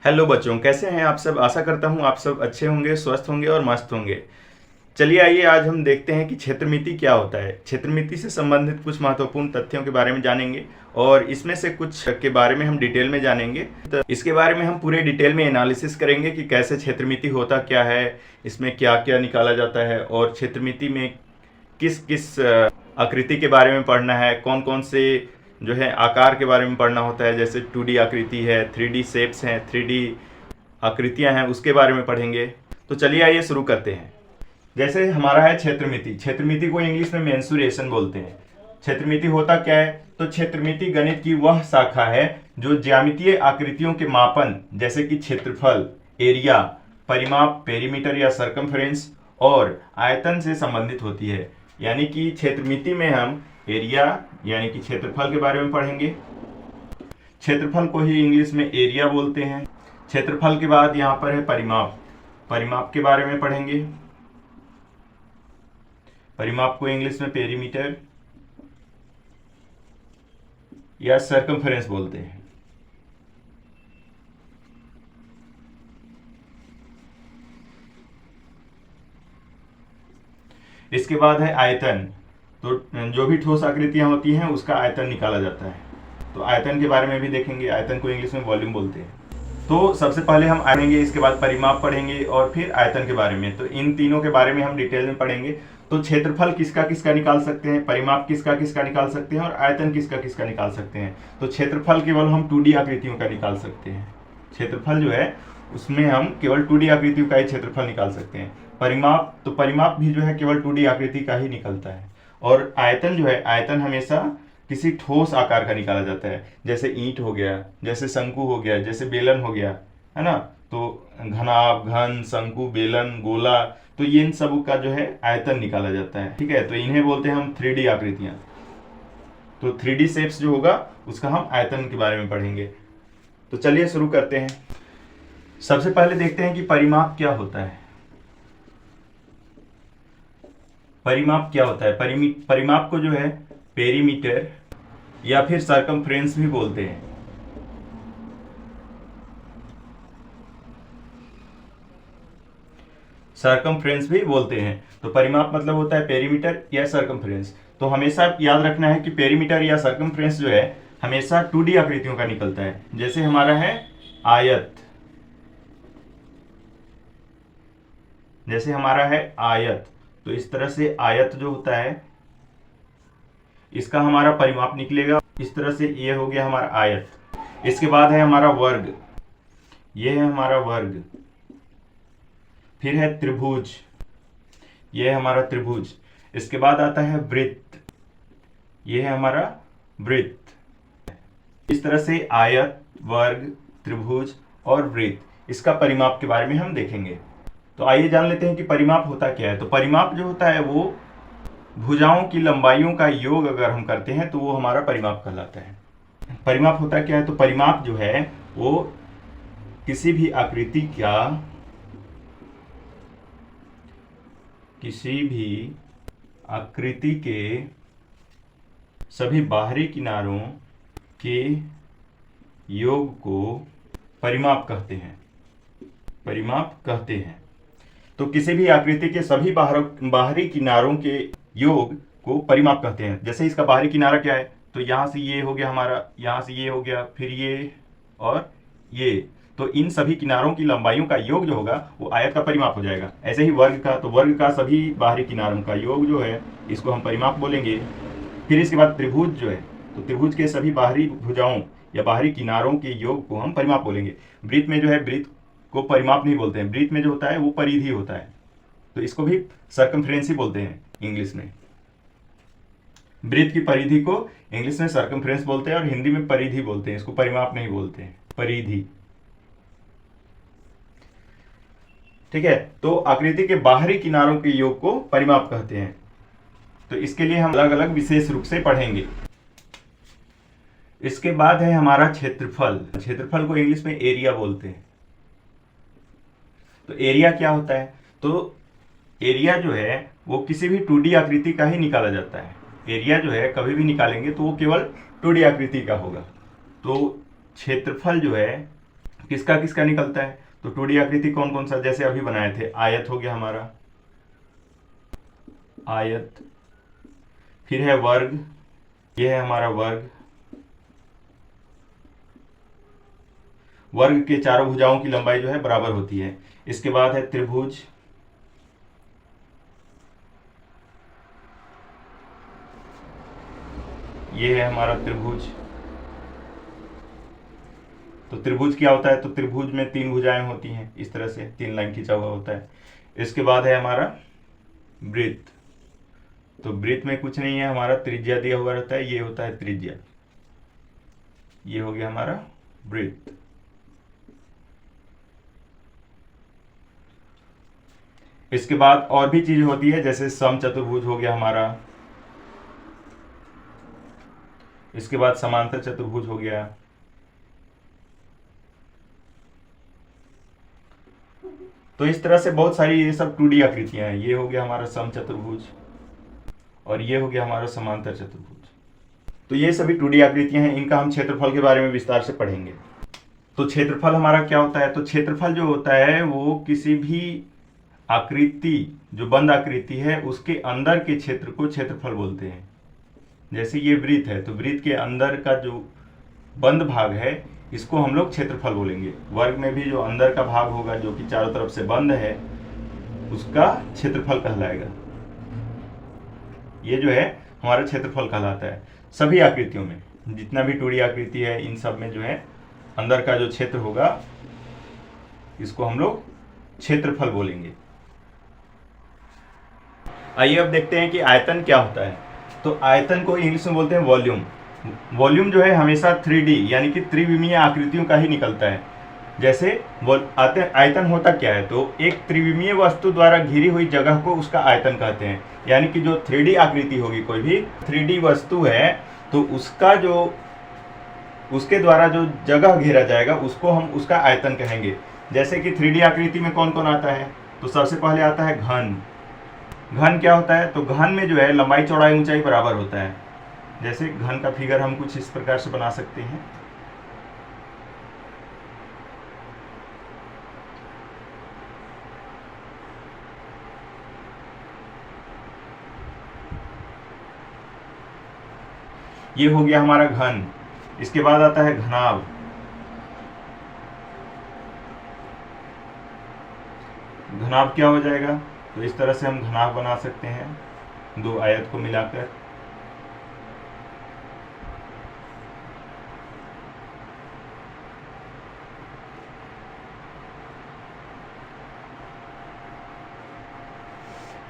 Hello बच्चों, कैसे हैं आप सब। आशा करता हूं आप सब अच्छे होंगे, स्वस्थ होंगे और मस्त होंगे। चलिए आइए आज हम देखते हैं कि क्षेत्रमिति क्या होता है। क्षेत्रमिति से संबंधित कुछ महत्वपूर्ण तथ्यों के बारे में जानेंगे और इसमें से कुछ के बारे में हम डिटेल में जानेंगे। तो इसके बारे में हम पूरे डिटेल में एनालिसिस करेंगे कि कैसे क्षेत्रमिति होता क्या है, इसमें क्या क्या निकाला जाता है और क्षेत्रमिति में किस किस आकृति के बारे में पढ़ना है, कौन कौन से जो है आकार के बारे में पढ़ना होता है। जैसे 2D आकृति है, 3D शेप्स हैं, 3D आकृतियां हैं, उसके बारे में पढ़ेंगे। तो चलिए आइए शुरू करते हैं। जैसे हमारा है क्षेत्रमिति। क्षेत्रमिति को इंग्लिश में मेंसुरेशन बोलते हैं। क्षेत्रमिति होता क्या है? तो क्षेत्रमिति गणित की वह शाखा है जो ज्यामितीय आकृतियों के मापन जैसे कि क्षेत्रफल, एरिया, परिमाप, पेरीमीटर या सरकमफ्रेंस और आयतन से संबंधित होती है। यानी कि क्षेत्रमिति में हम एरिया यानी कि क्षेत्रफल के बारे में पढ़ेंगे। क्षेत्रफल को ही इंग्लिश में एरिया बोलते हैं। क्षेत्रफल के बाद यहाँ पर है परिमाप। परिमाप के बारे में पढ़ेंगे। परिमाप को इंग्लिश में पेरीमीटर या सरकमफ्रेंस बोलते हैं। इसके बाद है आयतन। तो जो भी ठोस आकृतियां होती हैं उसका आयतन निकाला जाता है। तो आयतन के बारे में भी देखेंगे। आयतन को इंग्लिश में वॉल्यूम बोलते हैं। तो सबसे पहले हम पढ़ेंगे, इसके बाद परिमाप पढ़ेंगे और फिर आयतन के बारे में। तो इन तीनों के बारे में हम डिटेल में पढ़ेंगे। तो क्षेत्रफल किसका किसका निकाल सकते हैं, परिमाप किसका किसका निकाल सकते हैं और आयतन किसका किसका निकाल सकते हैं। तो क्षेत्रफल केवल हम 2D आकृतियों का निकाल सकते हैं। क्षेत्रफल जो है उसमें हम केवल 2D आकृतियों का ही क्षेत्रफल निकाल सकते हैं। परिमाप भी जो है केवल 2D आकृति का ही निकलता है। और आयतन जो है, आयतन हमेशा किसी ठोस आकार का निकाला जाता है। जैसे ईंट हो गया, जैसे शंकु हो गया, जैसे बेलन हो गया, है ना। तो घनाभ, घन, शंकु, बेलन, गोला, तो ये इन सब का जो है आयतन निकाला जाता है। ठीक है, तो इन्हें बोलते हैं हम 3D आकृतियां। तो 3D शेप्स जो होगा उसका हम आयतन के बारे में पढ़ेंगे। तो चलिए शुरू करते हैं। सबसे पहले देखते हैं कि परिमाप क्या होता है। परिमाप क्या होता है? परिमाप को जो है पेरीमीटर या फिर सरकमफ्रेंस भी बोलते हैं। सरकमफ्रेंस भी बोलते हैं। तो परिमाप मतलब होता है पेरीमीटर या सरकमफ्रेंस। तो हमेशा याद रखना है कि पेरीमीटर या सरकमफ्रेंस जो है हमेशा 2D आकृतियों का निकलता है। जैसे हमारा है आयत, जैसे हमारा है आयत, तो इस तरह से आयत जो होता है इसका हमारा परिमाप निकलेगा। इस तरह से ये हो गया हमारा आयत। इसके बाद है हमारा वर्ग, ये है हमारा वर्ग। फिर है त्रिभुज, ये है हमारा त्रिभुज। इसके बाद आता है वृत्त, ये है हमारा वृत्त। इस तरह से आयत, वर्ग, त्रिभुज और वृत्त, इसका परिमाप के बारे में हम देखेंगे। तो आइए जान लेते हैं कि परिमाप होता क्या है। तो परिमाप जो होता है वो भुजाओं की लंबाइयों का योग अगर हम करते हैं तो वो हमारा परिमाप कहलाता है। परिमाप होता क्या है? तो परिमाप जो है वो किसी भी आकृति के सभी बाहरी किनारों के योग को परिमाप कहते हैं। परिमाप कहते हैं। तो किसी भी आकृति के सभी बाहरी किनारों के योग को परिमाप कहते हैं। जैसे इसका बाहरी किनारा क्या है? तो यहाँ से ये हो गया हमारा, यहाँ से ये हो गया, फिर ये और ये। तो इन सभी किनारों की लंबाइयों का योग जो होगा वो आयत का परिमाप हो जाएगा। ऐसे ही वर्ग का, तो वर्ग का सभी बाहरी किनारों का योग जो है इसको हम परिमाप बोलेंगे। फिर इसके बाद त्रिभुज जो है, तो त्रिभुज के सभी बाहरी भुजाओं या बाहरी किनारों के योग को हम परिमाप बोलेंगे। वृत्त में जो है, वृत्त को परिमाप नहीं बोलते हैं। वृत्त में जो होता है वो परिधि होता है, तो इसको भी सरकमफ्रेंस ही बोलते हैं इंग्लिश में। वृत्त की परिधि को इंग्लिश में सरकमफ्रेंस बोलते हैं और हिंदी में परिधि बोलते हैं। इसको परिमाप नहीं बोलते हैं, परिधि। ठीक है, तो आकृति के बाहरी किनारों के योग को परिमाप कहते हैं। तो इसके लिए हम अलग अलग विशेष रूप से पढ़ेंगे। इसके बाद है हमारा क्षेत्रफल। क्षेत्रफल को इंग्लिश में एरिया बोलते हैं। तो एरिया क्या होता है? तो एरिया जो है वो किसी भी 2D आकृति का ही निकाला जाता है। एरिया जो है कभी भी निकालेंगे तो वो केवल 2D आकृति का होगा। तो क्षेत्रफल जो है किसका किसका निकलता है। तो 2D आकृति कौन कौन सा, जैसे अभी बनाए थे, आयत हो गया हमारा, आयत, फिर है वर्ग, ये है हमारा वर्ग, वर्ग के चारों भुजाओं की लंबाई जो है बराबर होती है। इसके बाद है त्रिभुज, ये है हमारा त्रिभुज। तो त्रिभुज क्या होता है, तो त्रिभुज में 3 भुजाएं होती हैं, इस तरह से 3 लाइन खींचा हुआ होता है। इसके बाद है हमारा वृत्त। तो वृत्त में कुछ नहीं है, हमारा त्रिज्या दिया हुआ रहता है, ये होता है त्रिज्या, ये हो गया हमारा वृत्त। इसके बाद और भी चीज होती है, जैसे समचतुर्भुज हो गया हमारा, इसके बाद समांतर चतुर्भुज हो गया। तो इस तरह से बहुत सारी ये सब 2D आकृतियां हैं। ये हो गया हमारा समचतुर्भुज और ये हो गया हमारा समांतर चतुर्भुज। तो ये सभी 2D आकृतियां हैं, इनका हम क्षेत्रफल के बारे में विस्तार से पढ़ेंगे। तो क्षेत्रफल हमारा क्या होता है, तो क्षेत्रफल जो होता है वो किसी भी आकृति, जो बंद आकृति है, उसके अंदर के क्षेत्र को क्षेत्रफल बोलते हैं। जैसे ये वृत्त है, तो वृत्त के अंदर का जो बंद भाग है, इसको हम लोग क्षेत्रफल बोलेंगे। वर्ग में भी जो अंदर का भाग होगा, जो कि चारों तरफ से बंद है, उसका क्षेत्रफल कहलाएगा। ये जो है हमारा क्षेत्रफल कहलाता है। सभी आकृतियों में, जितना भी 2D आकृति है, इन सब में जो है अंदर का जो क्षेत्र होगा, इसको हम लोग क्षेत्रफल बोलेंगे। आइए अब देखते हैं कि आयतन क्या होता है। तो आयतन को इंग्लिश में बोलते हैं वॉल्यूम। वॉल्यूम जो है हमेशा 3D यानी कि त्रिविमीय आकृतियों का ही निकलता है। जैसे आयतन होता क्या है, तो एक त्रिविमीय वस्तु द्वारा घिरी हुई जगह को उसका आयतन कहते हैं। यानी कि जो 3D आकृति होगी, कोई भी 3D वस्तु है, तो उसके द्वारा जो जगह घेरा जाएगा, उसको हम उसका आयतन कहेंगे। जैसे कि 3D आकृति में कौन कौन आता है, तो सबसे पहले आता है घन। घन क्या होता है, तो घन में जो है लंबाई चौड़ाई ऊंचाई बराबर होता है। जैसे घन का फिगर हम कुछ इस प्रकार से बना सकते हैं। ये हो गया हमारा घन। इसके बाद आता है घनाभ। घनाभ क्या हो जाएगा, तो इस तरह से हम घनाभ बना सकते हैं, 2 आयत को मिलाकर।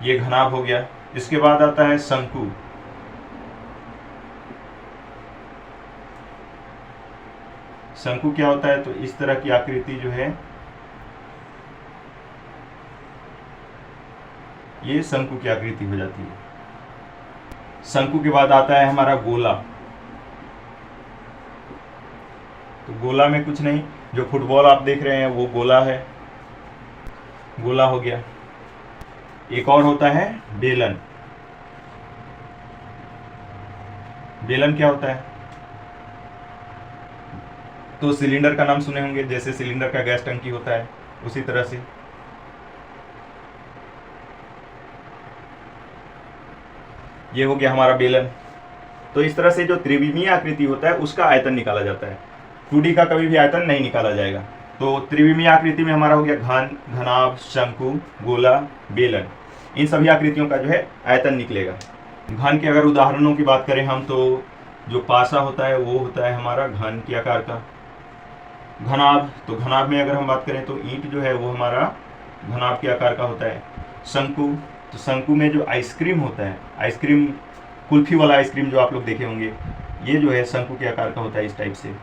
ये घनाभ हो गया। इसके बाद आता है शंकु। शंकु क्या होता है, तो इस तरह की आकृति जो है, ये शंकु की आकृति हो जाती है। शंकु के बाद आता है हमारा गोला। तो गोला में कुछ नहीं, जो फुटबॉल आप देख रहे हैं वो गोला है, गोला हो गया। एक और होता है बेलन। बेलन क्या होता है, तो सिलेंडर का नाम सुने होंगे, जैसे सिलेंडर का गैस टंकी होता है, उसी तरह से। ये हो गया हमारा बेलन। तो इस तरह से जो त्रिविमीय आकृति होता है, उसका आयतन निकाला जाता है। 2D का कभी भी आयतन नहीं निकाला जाएगा। तो त्रिविमीय आकृति में हमारा हो गया घन, घनाभ, शंकु, गोला, बेलन। इन सभी आकृतियों का जो है आयतन निकलेगा। घन के अगर उदाहरणों की बात करें हम, तो जो पासा होता है वो होता है हमारा घन के आकार का। घनाभ, तो घनाभ में अगर हम बात करें तो ईंट जो है वो हमारा घनाभ के आकार का होता है। शंकु, तो शंकु में जो आइसक्रीम होता है, आइसक्रीम, कुल्फी वाला आइसक्रीम जो आप लोग देखे होंगे, ये जो है शंकु के आकार का होता है, इस टाइप से।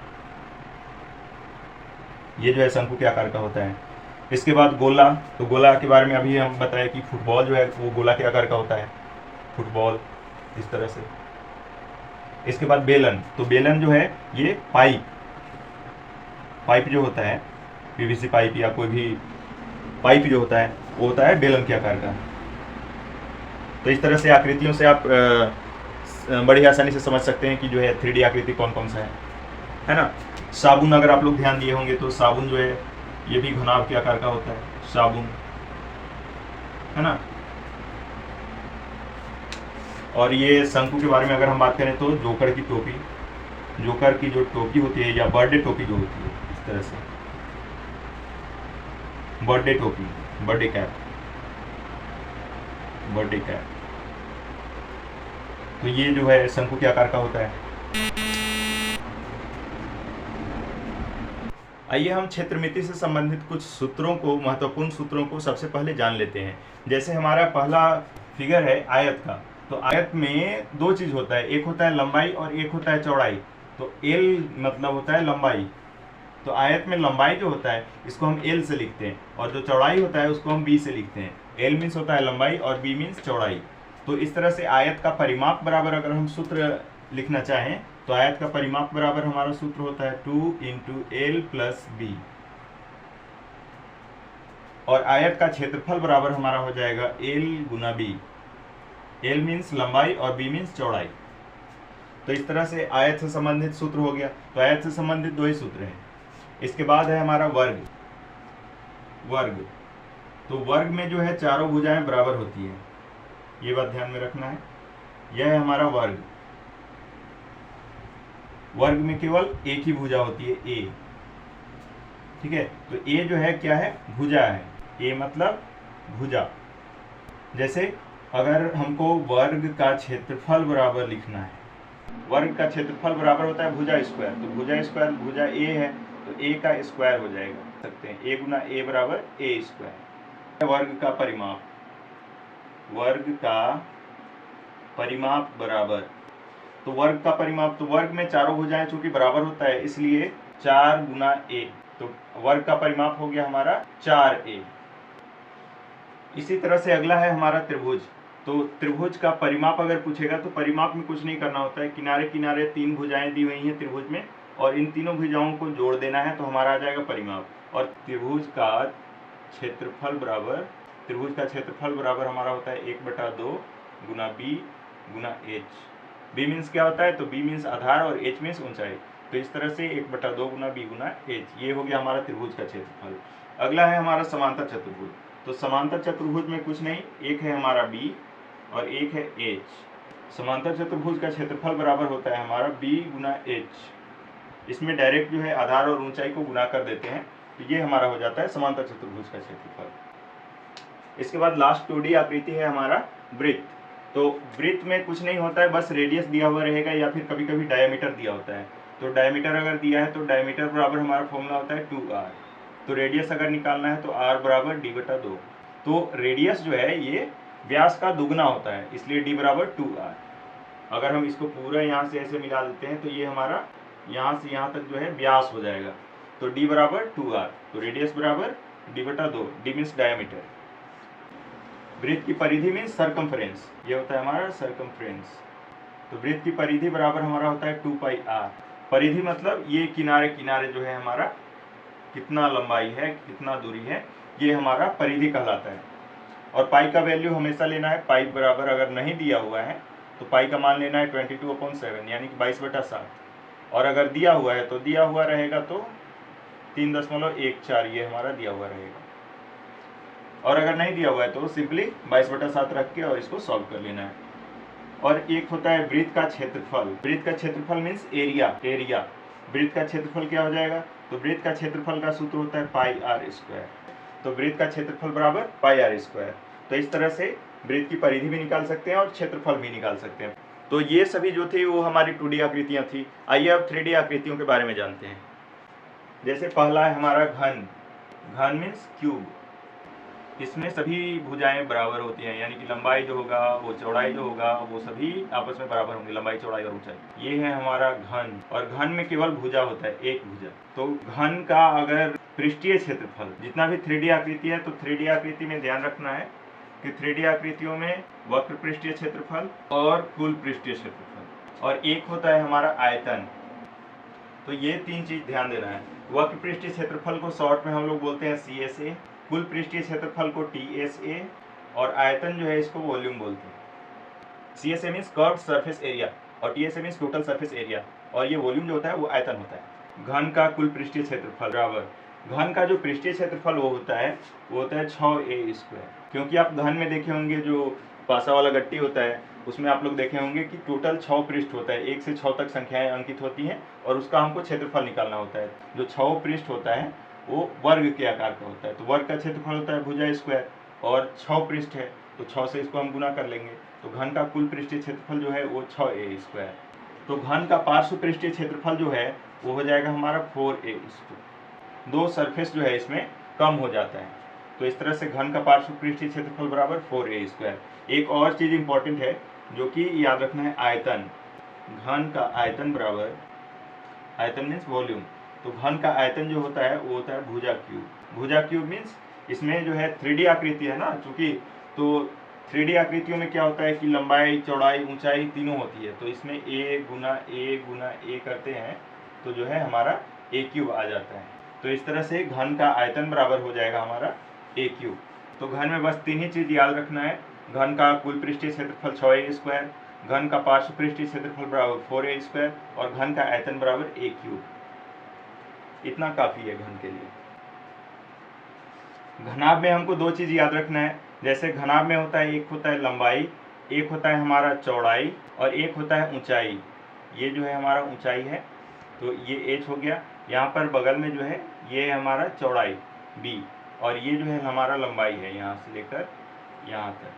ये जो है शंकु के आकार का होता है। इसके बाद गोला, तो गोला के बारे में अभी हम बताएं कि फुटबॉल जो है वो गोला के आकार का होता है, फुटबॉल, इस तरह से। इसके बाद बेलन, तो बेलन जो है ये पाइप जो होता है, पीवीसी पाइप या कोई भी पाइप जो होता है, वो होता है बेलन के आकार का। तो इस तरह से आकृतियों से आप बड़ी आसानी से समझ सकते हैं कि जो है 3D आकृति कौन कौन सा है। है ना। साबुन अगर आप लोग ध्यान दिए होंगे तो साबुन जो है ये भी घनाभ के आकार का होता है, साबुन, है ना। और ये शंकु के बारे में अगर हम बात करें तो जोकर की टोपी, जोकर की जो टोपी होती है या बर्थडे टोपी जो होती है, इस तरह से बर्थडे टोपी, बर्थडे कैप, बर्थडे कैप, तो ये जो है शंकु के आकार का होता है। आइए हम क्षेत्रमिति से संबंधित कुछ सूत्रों को, महत्वपूर्ण सूत्रों को सबसे पहले जान लेते हैं। जैसे हमारा पहला फिगर है आयत का, तो आयत में दो चीज होता है, एक होता है लंबाई और एक होता है चौड़ाई। तो एल मतलब होता है लंबाई, तो आयत में लंबाई जो होता है इसको हम एल से लिखते हैं, और जो चौड़ाई होता है उसको हम बी से लिखते हैं। एल मीन्स होता है लंबाई और बी मीन्स चौड़ाई। तो इस तरह से आयत का परिमाप बराबर अगर हम सूत्र लिखना चाहें तो आयत का परिमाप बराबर हमारा सूत्र होता है 2 इंटू एल प्लस बी, और आयत का क्षेत्रफल बराबर हमारा हो जाएगा एल गुना बी। एल मीन्स लंबाई और बी मीन्स चौड़ाई। तो इस तरह से आयत से संबंधित सूत्र हो गया। तो आयत से संबंधित दो ही सूत्र हैं। इसके बाद है हमारा वर्ग। वर्ग, तो वर्ग में जो है चारों भुजाएं बराबर होती है, ये बात ध्यान में रखना है। यह है हमारा वर्ग। वर्ग में केवल एक ही भुजा होती है, ए, ठीक है। तो ए जो है क्या है, भुजा है। ए मतलब भुजा। जैसे अगर हमको वर्ग का क्षेत्रफल बराबर लिखना है, वर्ग का क्षेत्रफल बराबर होता है भुजा स्क्वायर। तो भुजा स्क्वायर, भुजा ए है तो ए का स्क्वायर हो जाएगा, सकते हैं ए गुना ए बराबर ए स्क्वायर। वर्ग का परिमाप, वर्ग का परिमाप बराबर, तो वर्ग का परिमाप, तो वर्ग में चारों भुजाएं चूंकि बराबर होता है इसलिए 4 गुना ए, तो वर्ग का परिमाप हो गया हमारा 4a। इसी तरह से अगला है हमारा त्रिभुज। तो त्रिभुज का परिमाप अगर पूछेगा तो परिमाप में कुछ नहीं करना होता है, किनारे किनारे 3 भुजाएं दी हुई हैं त्रिभुज में, और इन तीनों भुजाओं को जोड़ देना है तो हमारा आ जाएगा परिमाप। और त्रिभुज का क्षेत्रफल बराबर, त्रिभुज का क्षेत्रफल बराबर हमारा होता है 1/2 गुना बी गुना एच। बी मीन्स क्या होता है, तो बी मीन्स आधार और एच मीन्स ऊंचाई। तो इस तरह से 1/2 गुना बी गुना एच, ये हो गया हमारा त्रिभुज का क्षेत्रफल। अगला है हमारा समांतर चतुर्भुज। तो समांतर चतुर्भुज में कुछ नहीं, एक है हमारा बी और एक है एच। समांतर चतुर्भुज का क्षेत्रफल बराबर होता है हमारा बी गुना एच। इसमें डायरेक्ट जो है आधार और ऊंचाई को गुना कर देते हैं, तो ये हमारा हो जाता है समांतर चतुर्भुज का क्षेत्रफल। इसके बाद लास्ट 2D आकृति है हमारा वृत्त। तो वृत्त में कुछ नहीं होता है, बस रेडियस दिया हुआ रहेगा या फिर कभी कभी डायमीटर दिया होता है। तो डायमीटर अगर दिया है तो डायमीटर बराबर हमारा फॉर्मूला होता है 2r। तो रेडियस अगर निकालना है तो r बराबर d/2। तो रेडियस जो है ये व्यास का दुगना होता है, इसलिए d बराबर 2r। अगर हम इसको पूरा यहाँ से ऐसे मिला देते हैं तो ये हमारा यहाँ से यहाँ तक जो है व्यास हो जाएगा। तो d बराबर 2r, तो रेडियस बराबर d/2, d मीन्स डायमीटर। वृत्त की परिधि मीन्स सरकमफ्रेंस, ये होता है हमारा सरकमफ्रेंस। तो वृत्त की परिधि बराबर हमारा होता है 2πr। परिधि मतलब ये किनारे किनारे जो है हमारा कितना लंबाई है, कितना दूरी है, ये हमारा परिधि कहलाता है। और पाई का वैल्यू हमेशा लेना है। पाई बराबर अगर नहीं दिया हुआ है तो पाई का मान लेना है 22/7 यानी कि 22/7, और अगर दिया हुआ है तो दिया हुआ रहेगा तो 3.14 ये हमारा दिया हुआ रहेगा, और अगर नहीं दिया हुआ है तो सिंपली 22/7 रख के और इसको सॉल्व कर लेना है। और एक होता है वृत्त का क्षेत्रफल। वृत्त का क्षेत्रफल मीन्स एरिया, एरिया। वृत्त का क्षेत्रफल क्या हो जाएगा, तो वृत्त का क्षेत्रफल का सूत्र होता है πr²। तो वृत्त का क्षेत्रफल बराबर πr²। तो इस तरह से वृत्त की परिधि भी निकाल सकते हैं और क्षेत्रफल भी निकाल सकते हैं। तो ये सभी जो थी वो हमारी 2D आकृतियाँ थी। आइए अब 3D आकृतियों के बारे में जानते हैं। जैसे पहला है हमारा घन। घन मीन्स क्यूब। इसमें सभी भुजाएं बराबर होती हैं, यानी कि लंबाई जो होगा वो चौड़ाई जो होगा वो सभी आपस में बराबर होंगे, लंबाई चौड़ाई और ऊंचाई। ये है हमारा घन, और घन में केवल भुजा होता है, एक भुजा। तो घन का अगर पृष्ठीय क्षेत्रफल, जितना भी 3D आकृति है, तो 3D आकृति में ध्यान रखना है कि 3D आकृतियों में वक्र पृष्ठीय क्षेत्रफल और कुल पृष्ठीय क्षेत्रफल, और एक होता है हमारा आयतन। तो ये 3 चीज ध्यान देना है। वक्र पृष्ठीय क्षेत्रफल को शॉर्ट में हम लोग बोलते हैं CSA, कुल पृष्ठीय क्षेत्रफल को TSA, और आयतन जो है इसको वॉल्यूम बोलते हैं। CSA means curved surface area और TSA means total surface area. और ये वॉल्यूम जो होता है वो आयतन होता है। घन का कुल पृष्ठीय क्षेत्रफल बराबर घन का जो पृष्ठीय क्षेत्रफल वो होता है 6a²। क्योंकि आप घन में देखे होंगे जो पासा वाला गट्टी होता है उसमें आप लोग देखे होंगे कि टोटल 6 पृष्ठ होता है, 1 से 6 तक संख्याएं अंकित होती हैं और उसका हमको क्षेत्रफल निकालना होता है। जो 6 पृष्ठ होता है वो वर्ग के आकार का होता है, तो वर्ग का क्षेत्रफल होता है भुजा स्क्वायर और 6 पृष्ठ है तो 6 से इसको हम गुना कर लेंगे, तो घन का कुल पृष्ठीय क्षेत्रफल जो है वो 6a²। तो घन का पार्श्व पृष्ठीय क्षेत्रफल जो है वो हो जाएगा हमारा 4a²। दो सरफेस जो है इसमें कम हो जाता है, तो इस तरह से घन का पार्श्व पृष्ठीय क्षेत्रफल बराबर 4a²। एक और चीज इंपॉर्टेंट है जो कि याद रखना है, आयतन। घन का आयतन बराबर, आयतन मीन्स वॉल्यूम, तो घन का आयतन जो होता है वो होता है भुजा क्यूब। भुजा क्यूब मीन्स इसमें जो है 3D आकृति है ना, चूंकि तो 3D आकृतियों में क्या होता है कि लंबाई चौड़ाई ऊंचाई तीनों होती है, तो इसमें a गुना a करते हैं तो जो है हमारा a³ आ जाता है। तो इस तरह से घन का आयतन बराबर हो जाएगा हमारा a³। तो घन में बस 3 ही चीज याद रखना है, घन का कुल पृष्ठीय क्षेत्रफल 6a², घन का पार्श्व पृष्ठीय क्षेत्रफल बराबर 4a² और घन का आयतन बराबर a³। इतना काफी है घन के लिए। घनाभ में हमको 2 चीज याद रखना है, जैसे घनाभ में होता है एक होता है लंबाई, एक होता है हमारा चौड़ाई और एक होता है ऊंचाई। ये जो है हमारा ऊंचाई है तो ये h हो गया, यहाँ पर बगल में जो है ये हमारा चौड़ाई b और ये जो है हमारा लंबाई है यहाँ से लेकर यहाँ तक,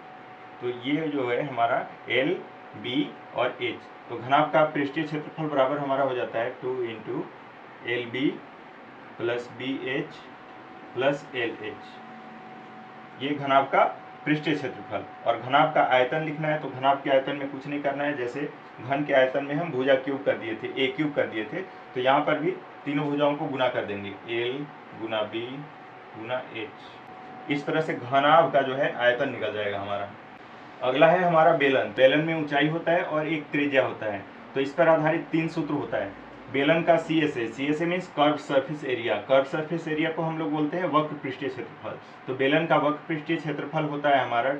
तो ये जो है हमारा l b और h। तो घनाभ का पृष्ठीय क्षेत्रफल बराबर हमारा हो जाता है 2 × lb plus bh plus lh, ये घनाभ का पृष्ठीय क्षेत्रफल। और घनाभ का आयतन लिखना है तो घनाभ के आयतन में कुछ नहीं करना है, जैसे घन के आयतन में हम भुजा क्यूब कर दिए थे, a³ कर दिए थे, तो यहाँ पर भी तीनों भुजाओं को गुना कर देंगे, l गुना b गुना h। इस तरह से घनाभ का जो है आयतन निकल जाएगा हमारा। अगला है हमारा बेलन। बेलन में ऊंचाई होता है और एक त्रिज्या होता है, तो इस पर आधारित 3 सूत्र होता है। बेलन का CSA means curve surface area. Curve surface area को हम लोग बोलते हैं वक्र पृष्ठीय क्षेत्रफल। तो बेलन का वक्र पृष्ठीय क्षेत्रफल होता है हमारा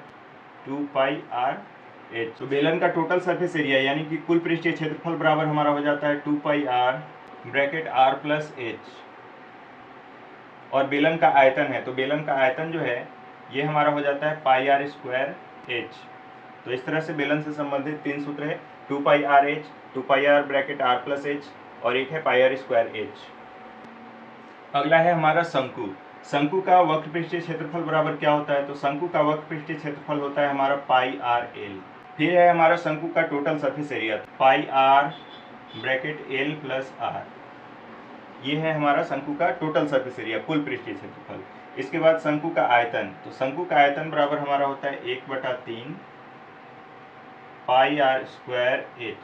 2πr/h। तो बेलन का टोटल सरफेस एरिया यानी कि कुल पृष्ठीय क्षेत्रफल बराबर हमारा हो जाता है 2πr bracket r plus h। और बेलन का आयतन है तो बेलन का आयतन जो है ये हमारा हो जाता है πr²h। तो इस तरह से बेलन से संबंधित 3 सूत्र है, 2πr/h, 2πr bracket r plus h और एक है πr²h। अगला है हमारा शंकु। शंकु का वक्र पृष्ठीय क्षेत्रफल बराबर क्या होता है, तो शंकु का वक्र पृष्ठीय क्षेत्रफल होता है हमारा πrl। फिर है हमारा शंकु का total surface area πr bracket l plus r, ये है हमारा शंकु का टोटल सरफेस एरिया, कुल पृष्ठीय क्षेत्रफल। इसके बाद शंकु का आयतन, तो शंकु का आयतन बराबर हमारा होता है 1/3 πr²h,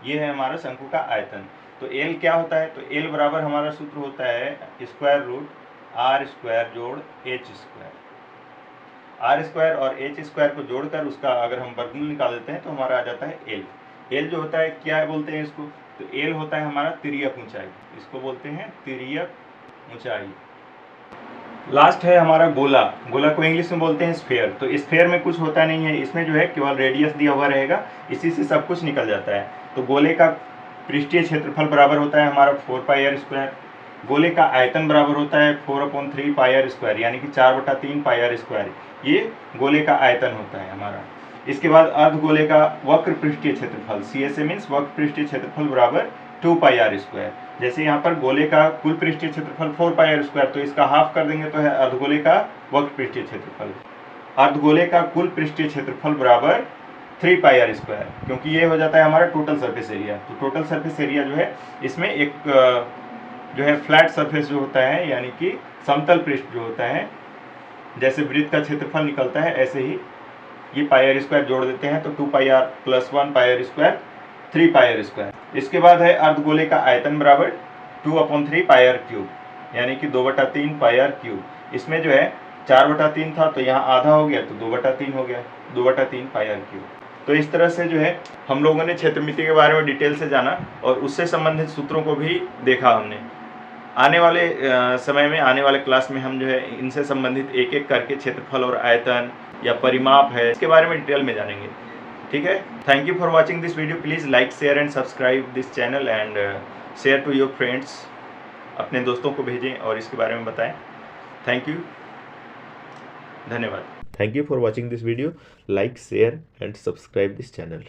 ये है हमारा शंकु का आयतन। तो l क्या होता है, तो l बराबर हमारा सूत्र होता है √r² जोड़ h²। r² और h² को जोड़कर उसका अगर हम वर्गमूल निकाल देते हैं तो हमारा आ जाता है l। l जो होता है क्या बोलते हैं इसको, तो l होता है हमारा तिर्यक ऊंचाई, इसको बोलते हैं तिर्यक ऊंचाई। लास्ट है हमारा गोला। गोला को इंग्लिश में बोलते हैं स्फेयर। तो स्फेयर में कुछ होता नहीं है, इसमें जो है केवल रेडियस दिया हुआ रहेगा, इसी से सब कुछ निकल जाता है। तो गोले का पृष्ठीय क्षेत्रफल बराबर होता है हमारा 4πr²। गोले का आयतन बराबर होता है 4/3 πr², यानी कि 4/3 πr², ये गोले का आयतन होता है हमारा। इसके बाद अर्धगोले का वक्र पृष्ठीय क्षेत्रफल CSA मीन्स वक्र पृष्ठीय क्षेत्रफल बराबर 2πr²। जैसे यहाँ पर गोले का कुल पृष्ठीय क्षेत्रफल 4πr², तो इसका हाफ कर देंगे तो है अर्धगोले का वक्र पृष्ठीय क्षेत्रफल। अर्धगोले का कुल पृष्ठीय क्षेत्रफल बराबर 3πr², क्योंकि ये हो जाता है हमारा टोटल सरफेस एरिया। तो टोटल सरफेस एरिया जो है इसमें एक जो है फ्लैट सरफेस जो होता है, यानी कि समतल पृष्ठ जो होता है, जैसे वृत्त का क्षेत्रफल निकलता है ऐसे ही ये πr² जोड़ देते हैं तो 2πr + 1 πr², 3πr²। इसके बाद है अर्धगोले का आयतन बराबर 2/3 πr³, यानी कि 2/3 πr³। इसमें जो है 4/3 था तो यहाँ आधा हो गया तो 2/3 हो गया, 2/3 πr³। तो इस तरह से जो है हम लोगों ने क्षेत्रमिति के बारे में डिटेल से जाना और उससे संबंधित सूत्रों को भी देखा हमने। आने वाले समय में, आने वाले क्लास में हम जो है इनसे संबंधित एक एक करके क्षेत्रफल और आयतन या परिमाप है इसके बारे में डिटेल में जानेंगे। ठीक है, thank you for watching this video. Please like share and subscribe this channel and share to your friends. अपने दोस्तों को भेजें और इसके बारे में बताएं। थैंक यू, धन्यवाद। Thank you for watching this video. Like share and subscribe this channel.